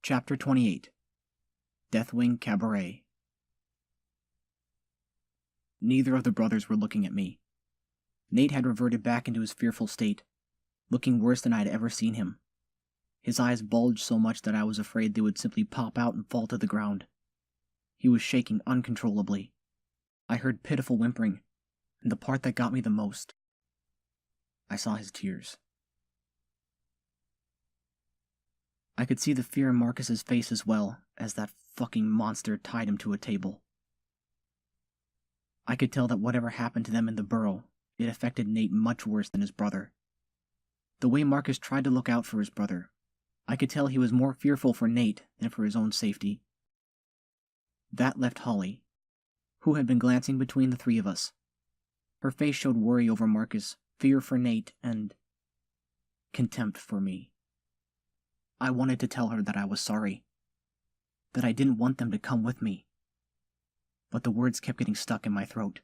Chapter 28 Deathwing Cabaret. Neither of the brothers were looking at me. Nate had reverted back into his fearful state, looking worse than I had ever seen him. His eyes bulged so much that I was afraid they would simply pop out and fall to the ground. He was shaking uncontrollably. I heard pitiful whimpering, and the part that got me the most, I saw his tears. I could see the fear in Marcus's face as well, as that fucking monster tied him to a table. I could tell that whatever happened to them in the Burrow, it affected Nate much worse than his brother. The way Marcus tried to look out for his brother, I could tell he was more fearful for Nate than for his own safety. That left Holly, who had been glancing between the three of us. Her face showed worry over Marcus, fear for Nate, and contempt for me. I wanted to tell her that I was sorry, that I didn't want them to come with me, but the words kept getting stuck in my throat.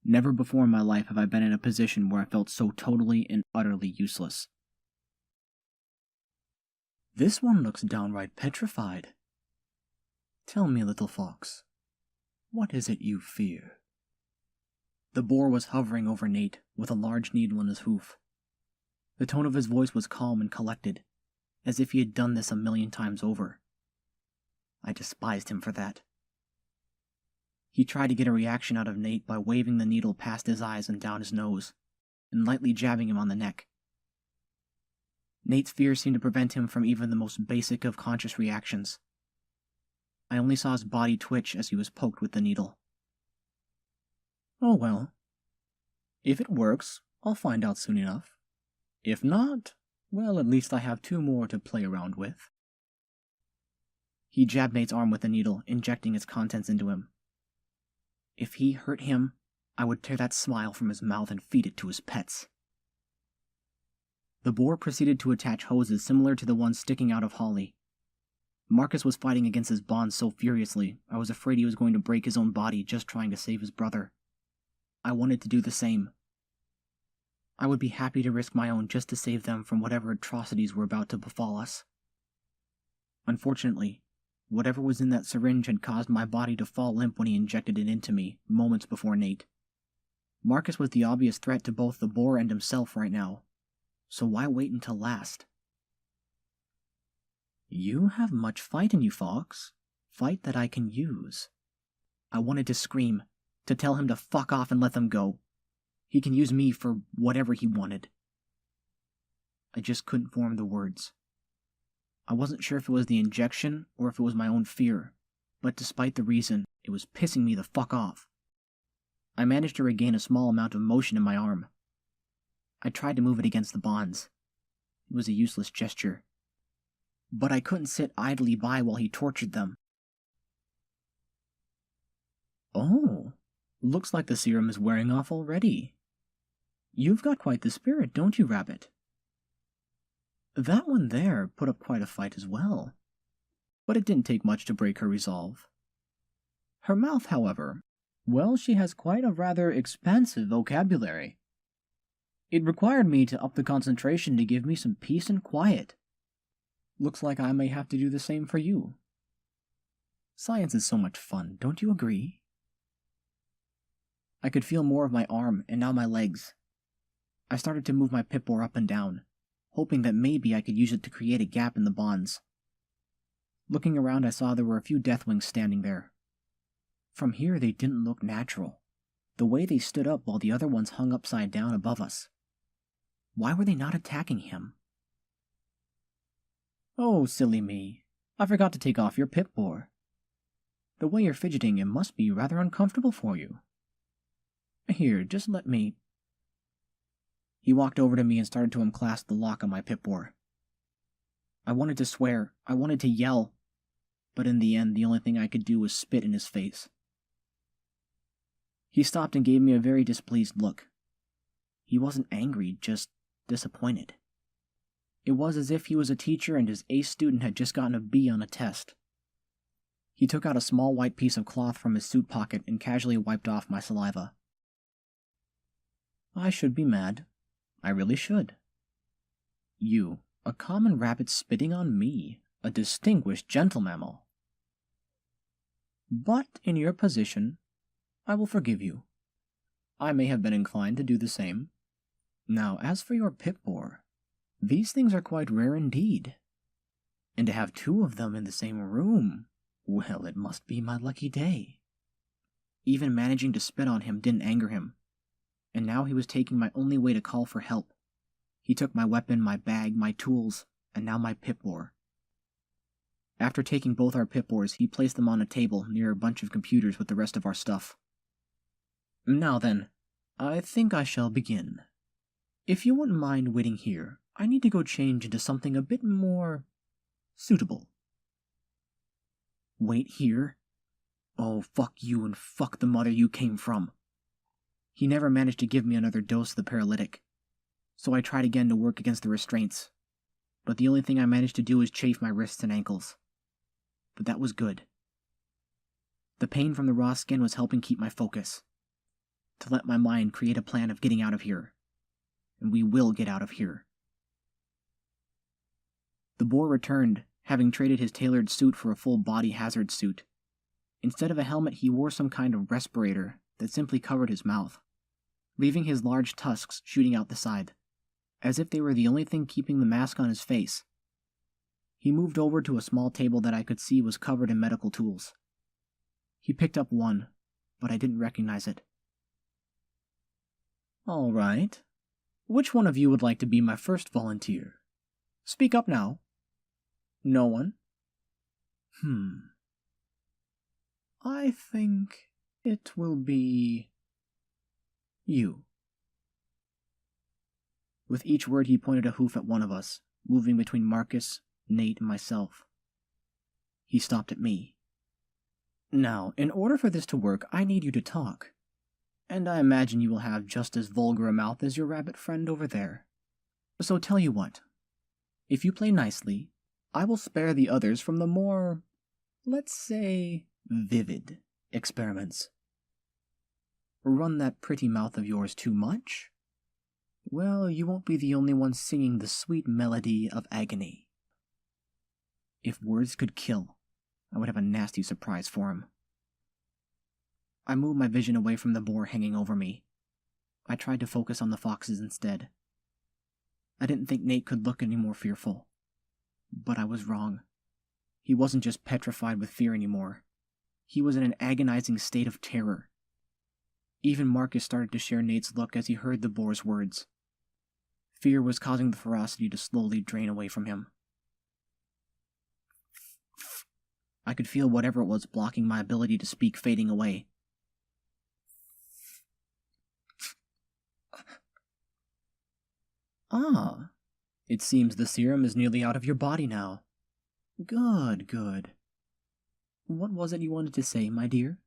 Never before in my life have I been in a position where I felt so totally and utterly useless. This one looks downright petrified. Tell me, little fox, what is it you fear? The boar was hovering over Nate with a large needle in his hoof. The tone of his voice was calm and collected, as if he had done this 1,000,000 times over. I despised him for that. He tried to get a reaction out of Nate by waving the needle past his eyes and down his nose, and lightly jabbing him on the neck. Nate's fear seemed to prevent him from even the most basic of conscious reactions. I only saw his body twitch as he was poked with the needle. Oh well. If it works, I'll find out soon enough. If not, well, at least I have 2 more to play around with. He jabbed Nate's arm with the needle, injecting its contents into him. If he hurt him, I would tear that smile from his mouth and feed it to his pets. The boar proceeded to attach hoses similar to the ones sticking out of Holly. Marcus was fighting against his bonds so furiously, I was afraid he was going to break his own body just trying to save his brother. I wanted to do the same. I would be happy to risk my own just to save them from whatever atrocities were about to befall us. Unfortunately, whatever was in that syringe had caused my body to fall limp when he injected it into me, moments before Nate. Marcus was the obvious threat to both the boar and himself right now, so why wait until last? You have much fight in you, Fox. Fight that I can use. I wanted to scream, to tell him to fuck off and let them go. He can use me for whatever he wanted. I just couldn't form the words. I wasn't sure if it was the injection or if it was my own fear, but despite the reason, it was pissing me the fuck off. I managed to regain a small amount of motion in my arm. I tried to move it against the bonds. It was a useless gesture. But I couldn't sit idly by while he tortured them. Oh, looks like the serum is wearing off already. You've got quite the spirit, don't you, Rabbit? That one there put up quite a fight as well, but it didn't take much to break her resolve. Her mouth, however, well, she has quite a rather expansive vocabulary. It required me to up the concentration to give me some peace and quiet. Looks like I may have to do the same for you. Science is so much fun, don't you agree? I could feel more of my arm and now my legs. I started to move my pip-boar up and down, hoping that maybe I could use it to create a gap in the bonds. Looking around, I saw there were a few Deathwings standing there. From here, they didn't look natural, the way they stood up while the other ones hung upside down above us. Why were they not attacking him? Oh, silly me. I forgot to take off your pip-boar. The way you're fidgeting, it must be rather uncomfortable for you. Here, just let me... He walked over to me and started to unclasp the lock on my pip-boar. I wanted to swear, I wanted to yell, but in the end, the only thing I could do was spit in his face. He stopped and gave me a very displeased look. He wasn't angry, just disappointed. It was as if he was a teacher and his ace student had just gotten a B on a test. He took out a small white piece of cloth from his suit pocket and casually wiped off my saliva. I should be mad. I really should. You, a common rabbit spitting on me, a distinguished gentle-mammal. But in your position, I will forgive you. I may have been inclined to do the same. Now, as for your pit boar, these things are quite rare indeed. And to have two of them in the same room, well, it must be my lucky day. Even managing to spit on him didn't anger him, and now he was taking my only way to call for help. He took my weapon, my bag, my tools, and now my pit boar. After taking both our pit boars, he placed them on a table near a bunch of computers with the rest of our stuff. Now then, I think I shall begin. If you wouldn't mind waiting here, I need to go change into something a bit more suitable. Wait here? Oh, fuck you and fuck the mother you came from. He never managed to give me another dose of the paralytic, so I tried again to work against the restraints, but the only thing I managed to do was chafe my wrists and ankles. But that was good. The pain from the raw skin was helping keep my focus, to let my mind create a plan of getting out of here. And we will get out of here. The boar returned, having traded his tailored suit for a full body hazard suit. Instead of a helmet, he wore some kind of respirator that simply covered his mouth, leaving his large tusks shooting out the side, as if they were the only thing keeping the mask on his face. He moved over to a small table that I could see was covered in medical tools. He picked up one, but I didn't recognize it. All right. Which one of you would like to be my first volunteer? Speak up now. No one? I think it will be you. With each word he pointed a hoof at one of us, moving between Marcus, Nate, and myself. He stopped at me. Now, in order for this to work, I need you to talk. And I imagine you will have just as vulgar a mouth as your rabbit friend over there. So tell you what. If you play nicely, I will spare the others from the more, let's say, vivid experiments. Run that pretty mouth of yours too much? Well, you won't be the only one singing the sweet melody of agony. If words could kill, I would have a nasty surprise for him. I moved my vision away from the boar hanging over me. I tried to focus on the foxes instead. I didn't think Nate could look any more fearful. But I was wrong. He wasn't just petrified with fear anymore. He was in an agonizing state of terror. Even Marcus started to share Nate's look as he heard the boar's words. Fear was causing the ferocity to slowly drain away from him. I could feel whatever it was blocking my ability to speak fading away. Ah, it seems the serum is nearly out of your body now. Good, good. What was it you wanted to say, my dear?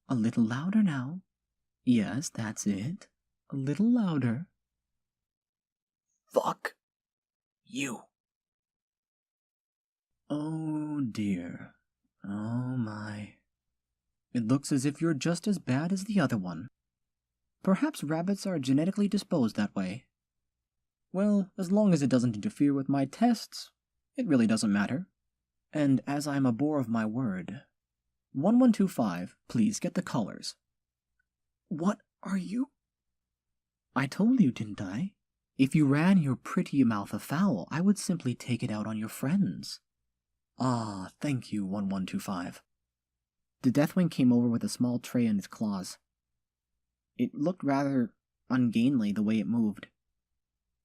A little louder now. Yes, that's it. A little louder. Fuck you. Oh dear. Oh my. It looks as if you're just as bad as the other one. Perhaps rabbits are genetically disposed that way. Well, as long as it doesn't interfere with my tests, it really doesn't matter. And as I'm a boar of my word, 1125, please get the collars. What are you? I told you, didn't I? If you ran your pretty mouth afoul, I would simply take it out on your friends. Ah, thank you, 1125. The Deathwing came over with a small tray in its claws. It looked rather ungainly the way it moved.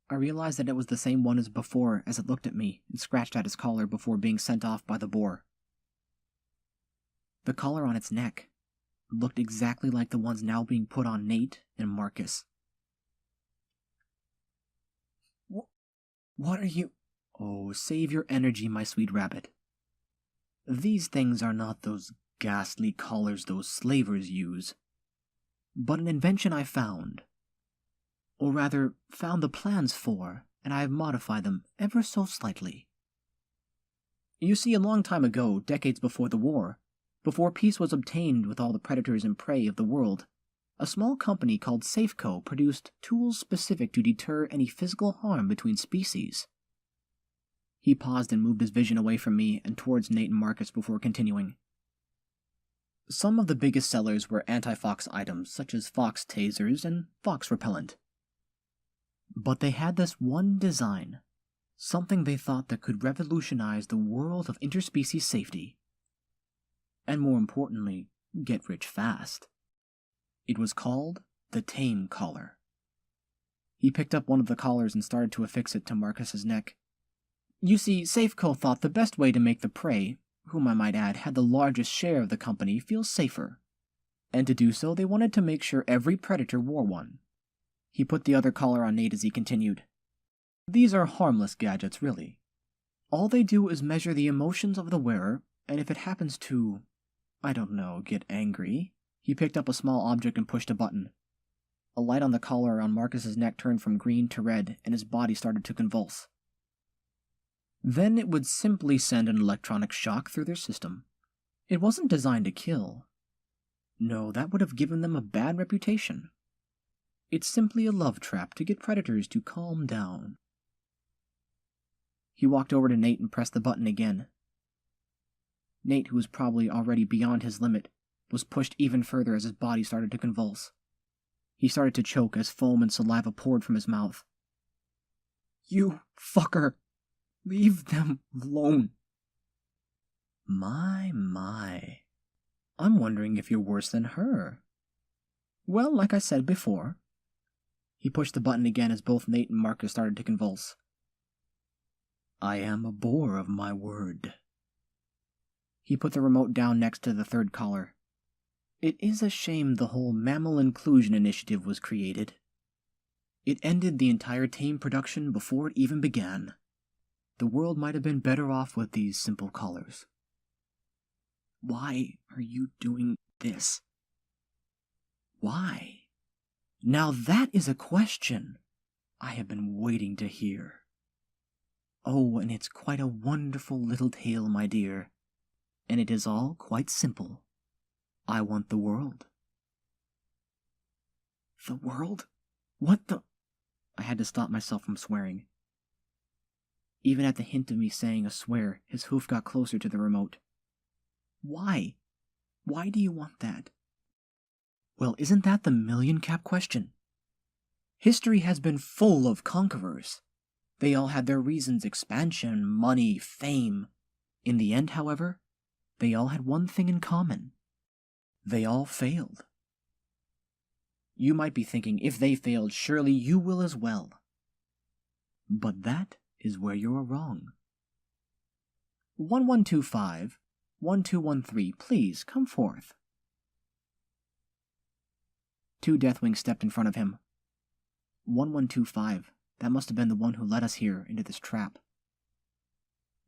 I realized that it was the same one as before as it looked at me and scratched at its collar before being sent off by the boar. The collar on its neck looked exactly like the ones now being put on Nate and Marcus. What are you? Oh, save your energy, my sweet rabbit. These things are not those ghastly collars those slavers use, but an invention I found. Or rather, found the plans for, and I have modified them ever so slightly. You see, a long time ago, decades before the war, before peace was obtained with all the predators and prey of the world, a small company called Safeco produced tools specific to deter any physical harm between species. He paused and moved his vision away from me and towards Nate and Marcus before continuing. Some of the biggest sellers were anti-fox items such as fox tasers and fox repellent. But they had this one design, something they thought that could revolutionize the world of interspecies safety. And more importantly, get rich fast. It was called the tame collar. He picked up one of the collars and started to affix it to Marcus's neck. You see, Safeco thought the best way to make the prey, whom I might add had the largest share of the company, feel safer. And to do so, they wanted to make sure every predator wore one. He put the other collar on Nate as he continued. These are harmless gadgets, really. All they do is measure the emotions of the wearer, and if it happens to, I don't know, get angry, he picked up a small object and pushed a button. A light on the collar around Marcus's neck turned from green to red, and his body started to convulse. Then it would simply send an electronic shock through their system. It wasn't designed to kill. No, that would have given them a bad reputation. It's simply a love trap to get predators to calm down. He walked over to Nate and pressed the button again. Nate, who was probably already beyond his limit, was pushed even further as his body started to convulse. He started to choke as foam and saliva poured from his mouth. You fucker! Leave them alone. My. I'm wondering if you're worse than her. Well, like I said before. He pushed the button again as both Nate and Marcus started to convulse. I am a boar of my word. He put the remote down next to the third collar. It is a shame the whole mammal inclusion initiative was created. It ended the entire tame production before it even began. The world might have been better off with these simple collars. Why are you doing this? Why? Now that is a question I have been waiting to hear. Oh, and it's quite a wonderful little tale, my dear. And it is all quite simple. I want the world. The world? What the? I had to stop myself from swearing. Even at the hint of me saying a swear, his hoof got closer to the remote. Why? Why do you want that? Well, isn't that the million-cap question? History has been full of conquerors. They all had their reasons: expansion, money, fame. In the end, however, they all had one thing in common. They all failed. You might be thinking, if they failed, surely you will as well. But that is where you're wrong. 1125, 1213, please come forth. 2 Deathwings stepped in front of him. 1125, that must have been the one who led us here into this trap.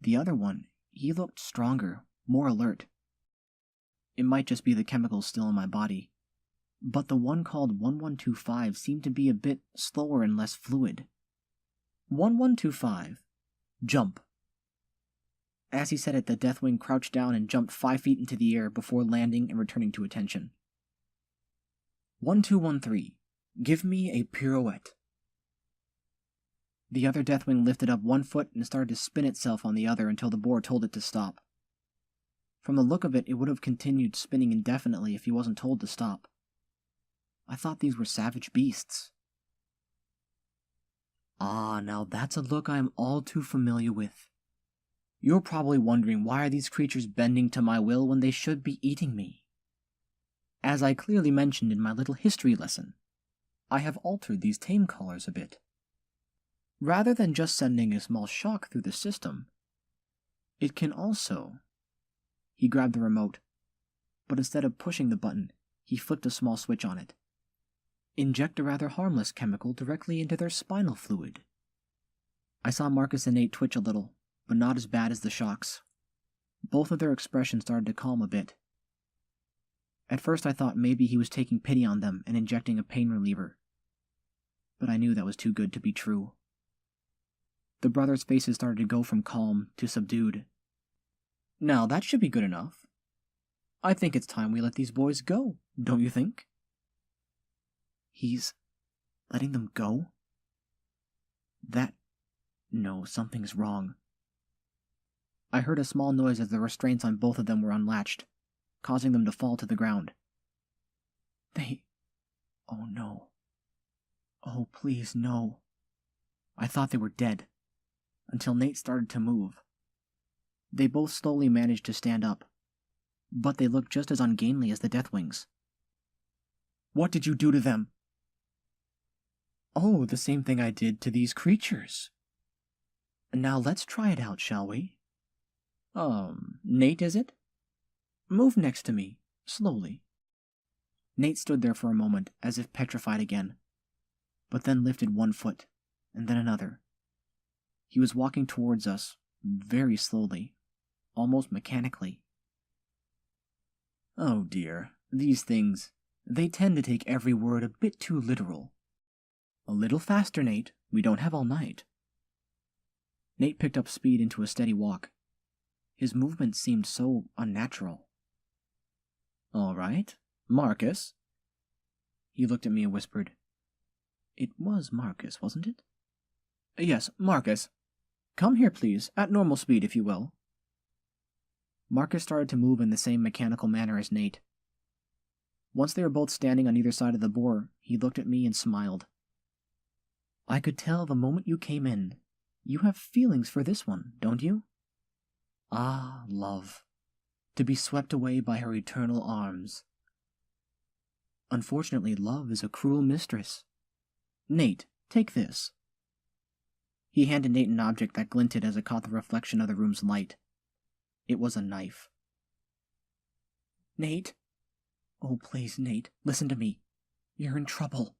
The other one, he looked stronger, more alert. It might just be the chemicals still in my body, but the one called 1125 seemed to be a bit slower and less fluid. 1125, jump. As he said it, the Deathwing crouched down and jumped 5 feet into the air before landing and returning to attention. 1213, give me a pirouette. The other Deathwing lifted up one foot and started to spin itself on the other until the boar told it to stop. From the look of it, it would have continued spinning indefinitely if he wasn't told to stop. I thought these were savage beasts. Ah, now that's a look I am all too familiar with. You're probably wondering, why are these creatures bending to my will when they should be eating me? As I clearly mentioned in my little history lesson, I have altered these tame collars a bit. Rather than just sending a small shock through the system, it can also... He grabbed the remote, but instead of pushing the button, he flipped a small switch on it. Inject a rather harmless chemical directly into their spinal fluid. I saw Marcus and Nate twitch a little, but not as bad as the shocks. Both of their expressions started to calm a bit. At first I thought maybe he was taking pity on them and injecting a pain reliever, but I knew that was too good to be true. The brothers' faces started to go from calm to subdued. Now that should be good enough. I think it's time we let these boys go, don't you think? He's letting them go? No, something's wrong. I heard a small noise as the restraints on both of them were unlatched, causing them to fall to the ground. Oh no. Oh, please, no. I thought they were dead, until Nate started to move. They both slowly managed to stand up, but they looked just as ungainly as the Deathwings. What did you do to them? Oh, the same thing I did to these creatures. Now let's try it out, shall we? Nate, is it? Move next to me, slowly. Nate stood there for a moment, as if petrified again, but then lifted one foot, and then another. He was walking towards us, very slowly, almost mechanically. Oh dear, these things, they tend to take every word a bit too literal. A little faster, Nate, we don't have all night. Nate picked up speed into a steady walk. His movements seemed so unnatural. All right, Marcus. He looked at me and whispered. It was Marcus, wasn't it? Yes, Marcus. Come here, please, at normal speed, if you will. Marcus started to move in the same mechanical manner as Nate. Once they were both standing on either side of the boar, he looked at me and smiled. I could tell the moment you came in. You have feelings for this one, don't you? Ah, love. To be swept away by her eternal arms. Unfortunately, love is a cruel mistress. Nate, take this. He handed Nate an object that glinted as it caught the reflection of the room's light. It was a knife. Nate? Oh, please, Nate, listen to me. You're in trouble.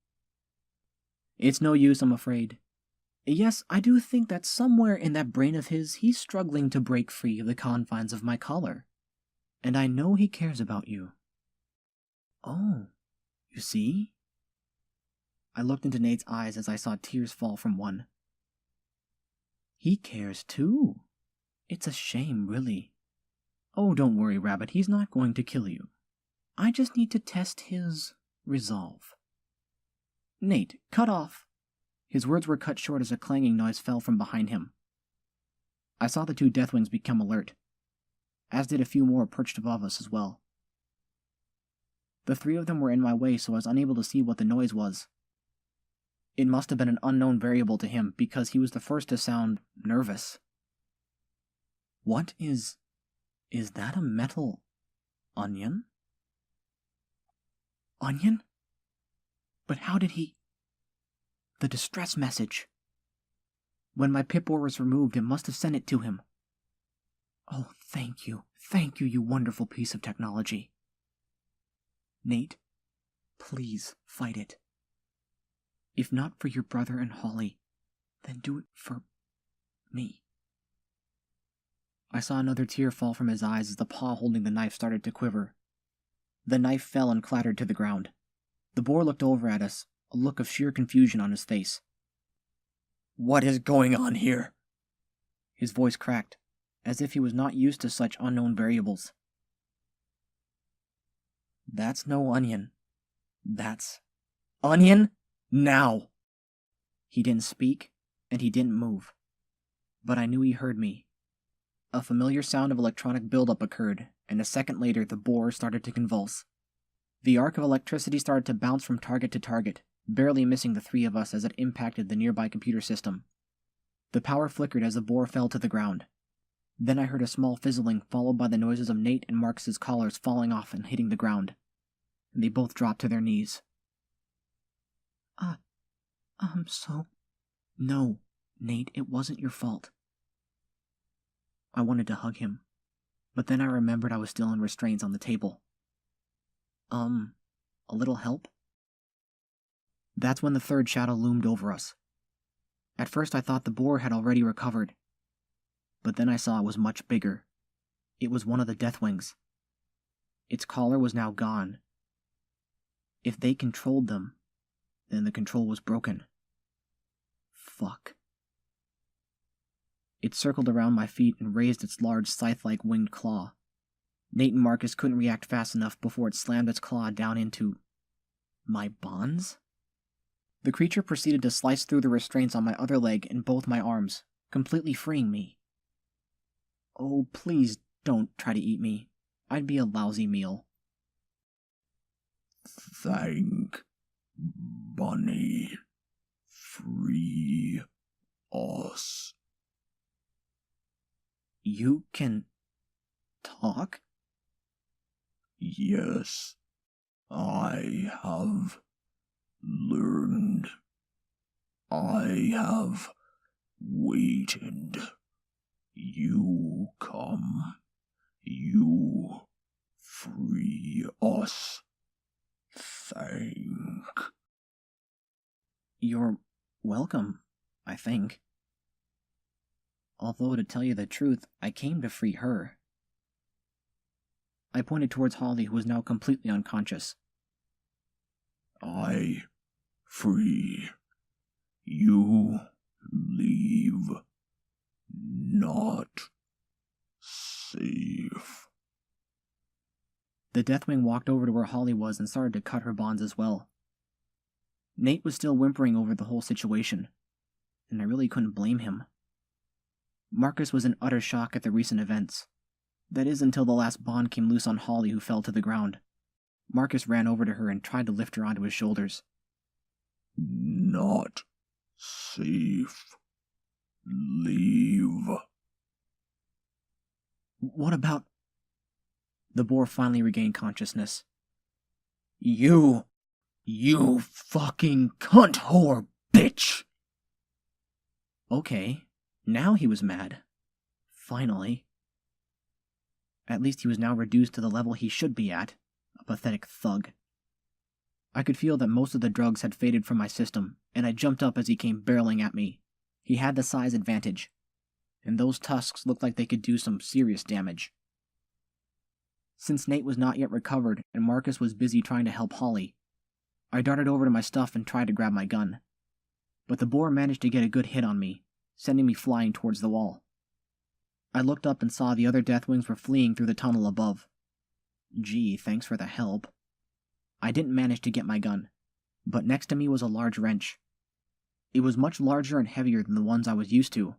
It's no use, I'm afraid. Yes, I do think that somewhere in that brain of his, he's struggling to break free of the confines of my collar. And I know he cares about you. Oh, you see? I looked into Nate's eyes as I saw tears fall from one. He cares too. It's a shame, really. Oh, don't worry, Rabbit, he's not going to kill you. I just need to test his resolve. Nate, cut off. His words were cut short as a clanging noise fell from behind him. I saw the two Deathwings become alert, as did a few more perched above us as well. The three of them were in my way, so I was unable to see what the noise was. It must have been an unknown variable to him, because he was the first to sound nervous. What is that a metal onion? Onion? But how did he... The distress message. When my Pip-Boar was removed, it must have sent it to him. Oh, thank you, you wonderful piece of technology. Nate, please fight it. If not for your brother and Holly, then do it for me. I saw another tear fall from his eyes as the paw holding the knife started to quiver. The knife fell and clattered to the ground. The boar looked over at us, a look of sheer confusion on his face. What is going on here? His voice cracked, as if he was not used to such unknown variables. That's no onion. That's... Onion? Now! He didn't speak, and he didn't move. But I knew he heard me. A familiar sound of electronic buildup occurred, and a second later the boar started to convulse. The arc of electricity started to bounce from target to target, barely missing the three of us as it impacted the nearby computer system. The power flickered as the boar fell to the ground. Then I heard a small fizzling, followed by the noises of Nate and Marcus's collars falling off and hitting the ground. And they both dropped to their knees. I'm so... No, Nate, it wasn't your fault. I wanted to hug him, but then I remembered I was still in restraints on the table. A little help? That's when the third shadow loomed over us. At first I thought the boar had already recovered, but then I saw it was much bigger. It was one of the Deathwings. Its collar was now gone. If they controlled them, then the control was broken. Fuck. It circled around my feet and raised its large scythe-like winged claw. Nate and Marcus couldn't react fast enough before it slammed its claw down into... my bonds? The creature proceeded to slice through the restraints on my other leg and both my arms, completely freeing me. Oh, please don't try to eat me. I'd be a lousy meal. Thank Bunny. Free us. You can talk? Yes, I have learned. I have waited. You come. You free us. Thank. You're welcome, I think. Although, to tell you the truth, I came to free her. I pointed towards Holly, who was now completely unconscious. I free. You leave. Not safe. The Deathwing walked over to where Holly was and started to cut her bonds as well. Nate was still whimpering over the whole situation, and I really couldn't blame him. Marcus was in utter shock at the recent events. That is, until the last bond came loose on Holly, who fell to the ground. Marcus ran over to her and tried to lift her onto his shoulders. Not safe. Leave. What about... The boar finally regained consciousness. You fucking cunt whore bitch! Okay, now he was mad. Finally. At least he was now reduced to the level he should be at, a pathetic thug. I could feel that most of the drugs had faded from my system, and I jumped up as he came barreling at me. He had the size advantage, and those tusks looked like they could do some serious damage. Since Nate was not yet recovered and Marcus was busy trying to help Holly, I darted over to my stuff and tried to grab my gun. But the boar managed to get a good hit on me, sending me flying towards the wall. I looked up and saw the other Deathwings were fleeing through the tunnel above. Gee, thanks for the help. I didn't manage to get my gun, but next to me was a large wrench. It was much larger and heavier than the ones I was used to,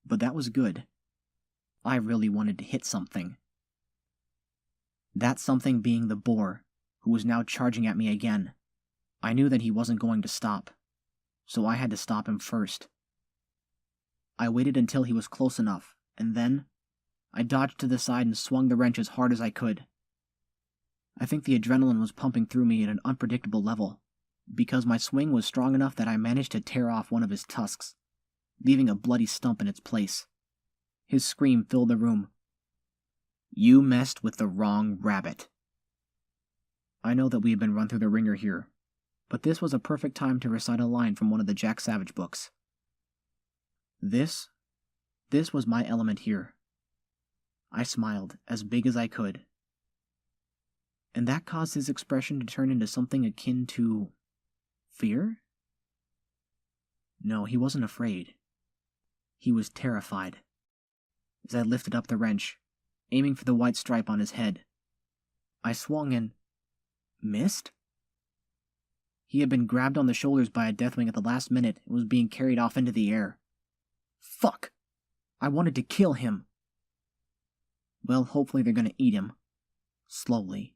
but that was good. I really wanted to hit something. That something being the boar, who was now charging at me again. I knew that he wasn't going to stop, so I had to stop him first. I waited until he was close enough, and then I dodged to the side and swung the wrench as hard as I could. I think the adrenaline was pumping through me at an unpredictable level, because my swing was strong enough that I managed to tear off one of his tusks, leaving a bloody stump in its place. His scream filled the room. You messed with the wrong rabbit. I know that we had been run through the ringer here, but this was a perfect time to recite a line from one of the Jack Savage books. This was my element here. I smiled as big as I could, and that caused his expression to turn into something akin to fear? No, he wasn't afraid. He was terrified. As I lifted up the wrench, aiming for the white stripe on his head, I swung and missed? He had been grabbed on the shoulders by a Deathwing at the last minute and was being carried off into the air. Fuck! I wanted to kill him. Well, hopefully they're gonna eat him. Slowly.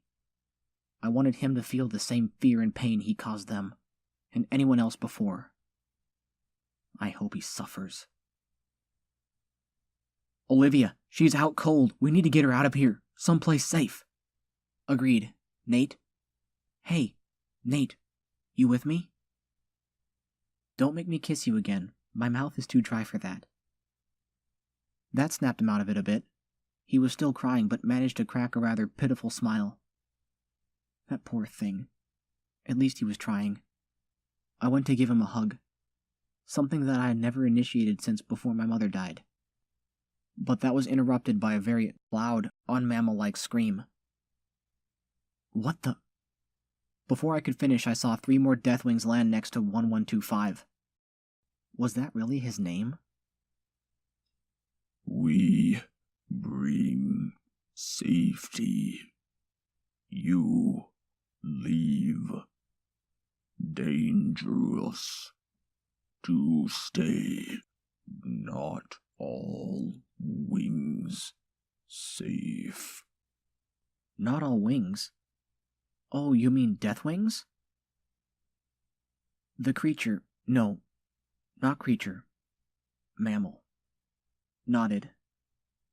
I wanted him to feel the same fear and pain he caused them, and anyone else before. I hope he suffers. Olivia, she's out cold. We need to get her out of here. Someplace safe. Agreed. Nate? Hey, Nate, you with me? Don't make me kiss you again. My mouth is too dry for that. That snapped him out of it a bit. He was still crying, but managed to crack a rather pitiful smile. That poor thing. At least he was trying. I went to give him a hug. Something that I had never initiated since before my mother died. But that was interrupted by a very loud, unmammal-like scream. What the... Before I could finish, I saw 3 more Deathwings land next to 1125. Was that really his name? We bring safety. You leave. dangerous to stay. Not all wings safe. Not all wings? Oh, you mean Deathwings? The creature, no, not creature, mammal, nodded.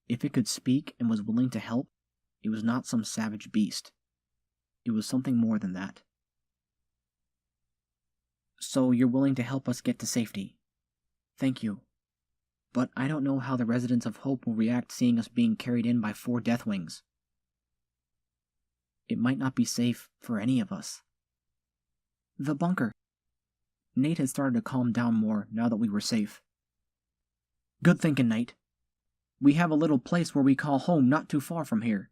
If it could speak and was willing to help, it was not some savage beast. It was something more than that. So you're willing to help us get to safety? Thank you. But I don't know how the residents of Hope will react seeing us being carried in by 4 Deathwings. It might not be safe for any of us. The bunker. Nate had started to calm down more now that we were safe. Good thinking, Nate. We have a little place where we call home not too far from here.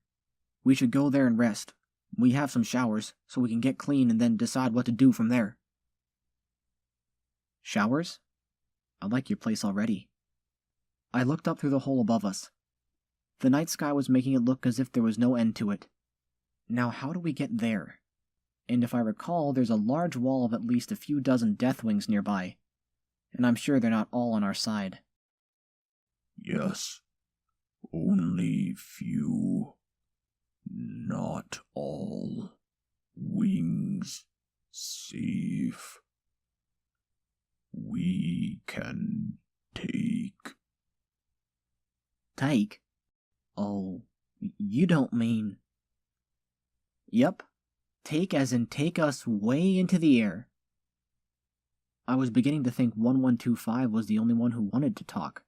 We should go there and rest. We have some showers, so we can get clean and then decide what to do from there. Showers? I like your place already. I looked up through the hole above us. The night sky was making it look as if there was no end to it. Now how do we get there? And if I recall, there's a large wall of at least a few dozen Deathwings nearby, and I'm sure they're not all on our side. Yes, only few. Not all wings safe. We can take. Take? Oh, you don't mean... Yep, take as in take us way into the air. I was beginning to think 1125 was the only one who wanted to talk.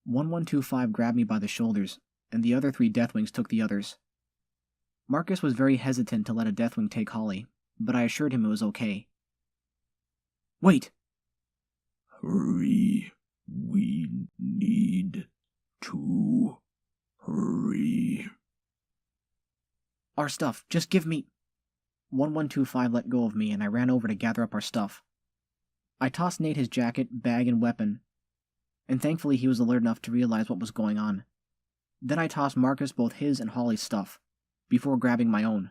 1125 grabbed me by the shoulders, and the other 3 Deathwings took the others. Marcus was very hesitant to let a Deathwing take Holly, but I assured him it was okay. Wait! Hurry. We need to hurry. Our stuff, just give me... 1125 let go of me and I ran over to gather up our stuff. I tossed Nate his jacket, bag, and weapon, and thankfully he was alert enough to realize what was going on. Then I tossed Marcus both his and Holly's stuff, before grabbing my own.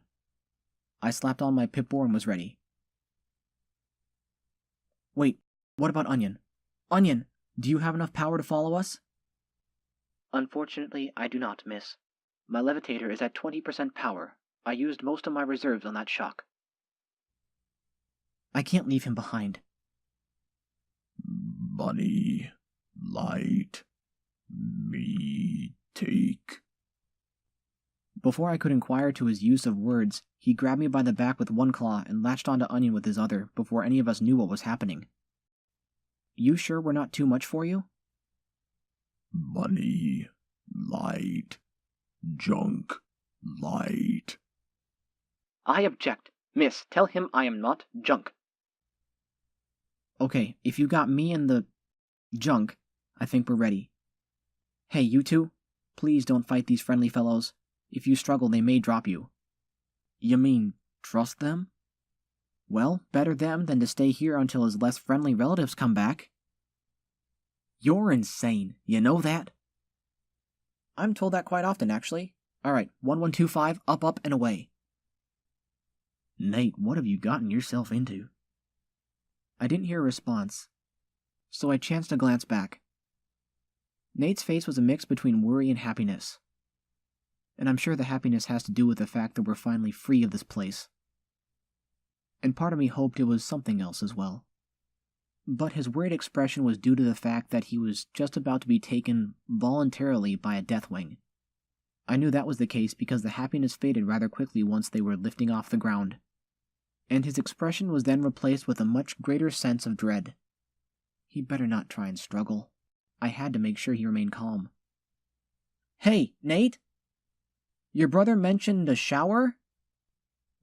I slapped on my pip-boar and was ready. Wait, what about Onion? Onion, do you have enough power to follow us? Unfortunately, I do not, miss. My levitator is at 20% power. I used most of my reserves on that shock. I can't leave him behind. Bunny, light, me take. Before I could inquire to his use of words, he grabbed me by the back with one claw and latched onto Onion with his other before any of us knew what was happening. You sure we're not too much for you? Bunny, light, junk, light. I object. Miss, tell him I am not junk. Okay, if you got me and the junk, I think we're ready. Hey, you two, please don't fight these friendly fellows. If you struggle, they may drop you. You mean, trust them? Well, better them than to stay here until his less friendly relatives come back. You're insane, you know that? I'm told that quite often, actually. Alright, 1125, up, and away. Nate, what have you gotten yourself into? I didn't hear a response, so I chanced to glance back. Nate's face was a mix between worry and happiness. And I'm sure the happiness has to do with the fact that we're finally free of this place. And part of me hoped it was something else as well. But his worried expression was due to the fact that he was just about to be taken voluntarily by a Deathwing. I knew that was the case because the happiness faded rather quickly once they were lifting off the ground, and his expression was then replaced with a much greater sense of dread. He better not try and struggle. I had to make sure he remained calm. Hey, Nate? Your brother mentioned a shower?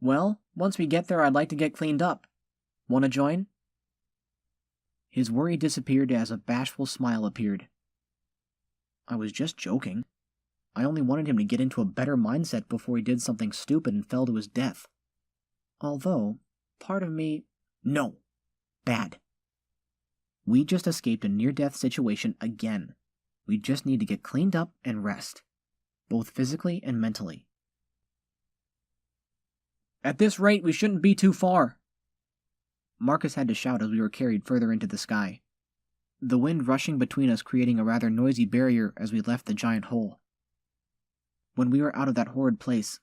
Well, once we get there, I'd like to get cleaned up. Want to join? His worry disappeared as a bashful smile appeared. I was just joking. I only wanted him to get into a better mindset before he did something stupid and fell to his death. Although, part of me... No. Bad. We just escaped a near-death situation again. We just need to get cleaned up and rest, both physically and mentally. At this rate, we shouldn't be too far. Marcus had to shout as we were carried further into the sky, the wind rushing between us creating a rather noisy barrier as we left the giant hole. When we were out of that horrid place,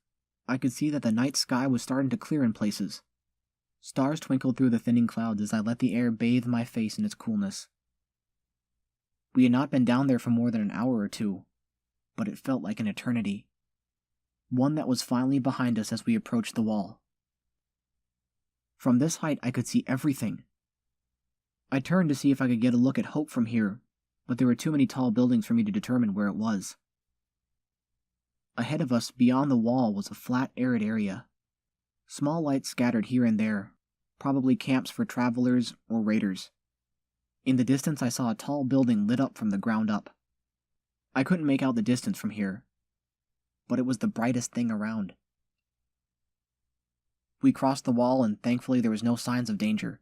I could see that the night sky was starting to clear in places. Stars twinkled through the thinning clouds as I let the air bathe my face in its coolness. We had not been down there for more than an hour or two, but it felt like an eternity. One that was finally behind us as we approached the wall. From this height I could see everything. I turned to see if I could get a look at Hope from here, but there were too many tall buildings for me to determine where it was. Ahead of us, beyond the wall, was a flat, arid area. Small lights scattered here and there, probably camps for travelers or raiders. In the distance I saw a tall building lit up from the ground up. I couldn't make out the distance from here, but it was the brightest thing around. We crossed the wall and thankfully there was no signs of danger.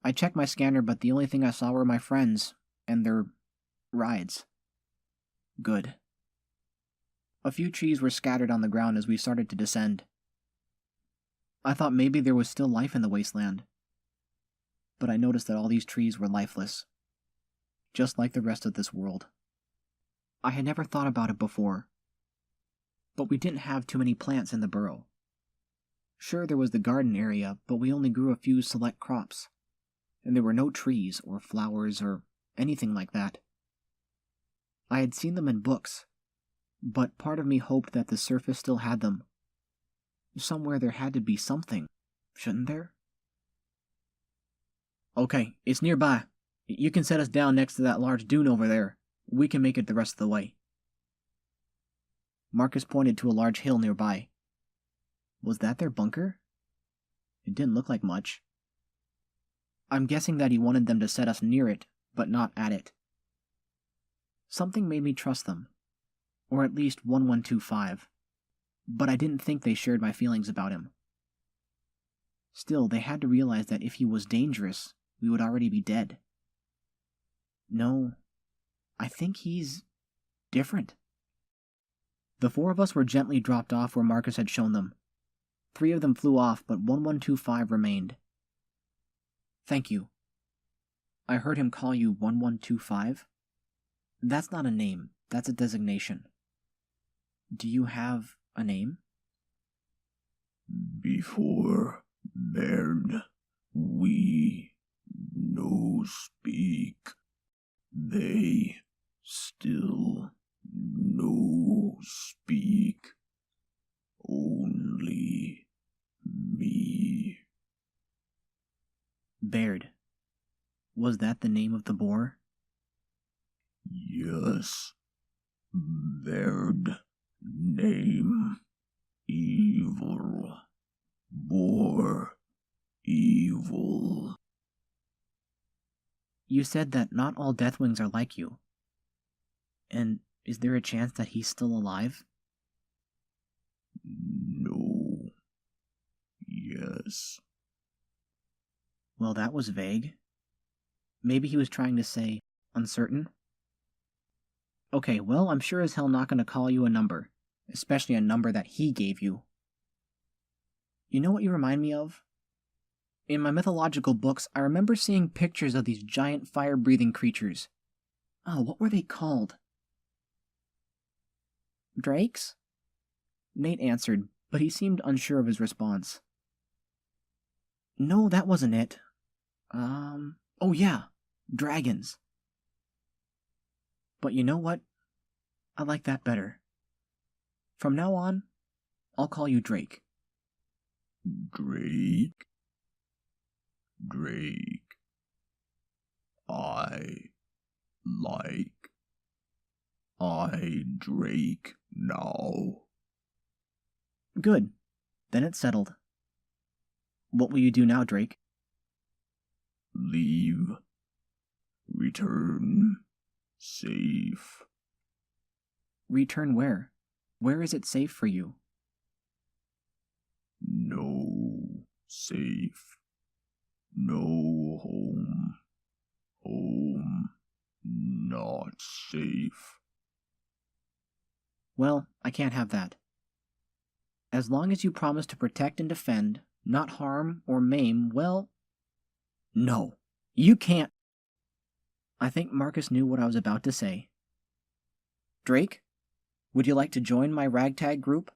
I checked my scanner, but the only thing I saw were my friends and their rides. Good. A few trees were scattered on the ground as we started to descend. I thought maybe there was still life in the wasteland, but I noticed that all these trees were lifeless, just like the rest of this world. I had never thought about it before, but we didn't have too many plants in the burrow. Sure, there was the garden area, but we only grew a few select crops, and there were no trees or flowers or anything like that. I had seen them in books, but part of me hoped that the surface still had them. Somewhere there had to be something, shouldn't there? Okay, it's nearby. You can set us down next to that large dune over there. We can make it the rest of the way. Marcus pointed to a large hill nearby. Was that their bunker? It didn't look like much. I'm guessing that he wanted them to set us near it, but not at it. Something made me trust them. Or at least 1125. But I didn't think they shared my feelings about him. Still, they had to realize that if he was dangerous, we would already be dead. No, I think he's different. The four of us were gently dropped off where Marcus had shown them. 3 of them flew off, but 1125 remained. Thank you. I heard him call you 1125? That's not a name, that's a designation. Do you have a name? Before Baird, we no speak. They still no speak. Only me. Baird. Was that the name of the boar? Yes. Baird. Name. Evil. Boar. Evil. You said that not all Deathwings are like you. And is there a chance that he's still alive? No. Yes. Well, that was vague. Maybe he was trying to say uncertain? Okay, well, I'm sure as hell not going to call you a number, especially a number that he gave you. You know what you remind me of? In my mythological books, I remember seeing pictures of these giant fire-breathing creatures. Oh, what were they called? Drakes? Nate answered, but he seemed unsure of his response. No, that wasn't it. Oh yeah, dragons. But you know what? I like that better. From now on, I'll call you Drake. Drake. Drake. I Drake now. Good. Then it's settled. What will you do now, Drake? Leave. Return. Safe. Return where? Where is it safe for you? No safe. No home. Home. Not safe. Well, I can't have that. As long as you promise to protect and defend, not harm or maim, well... No, you can't... I think Marcus knew what I was about to say. Drake, would you like to join my ragtag group?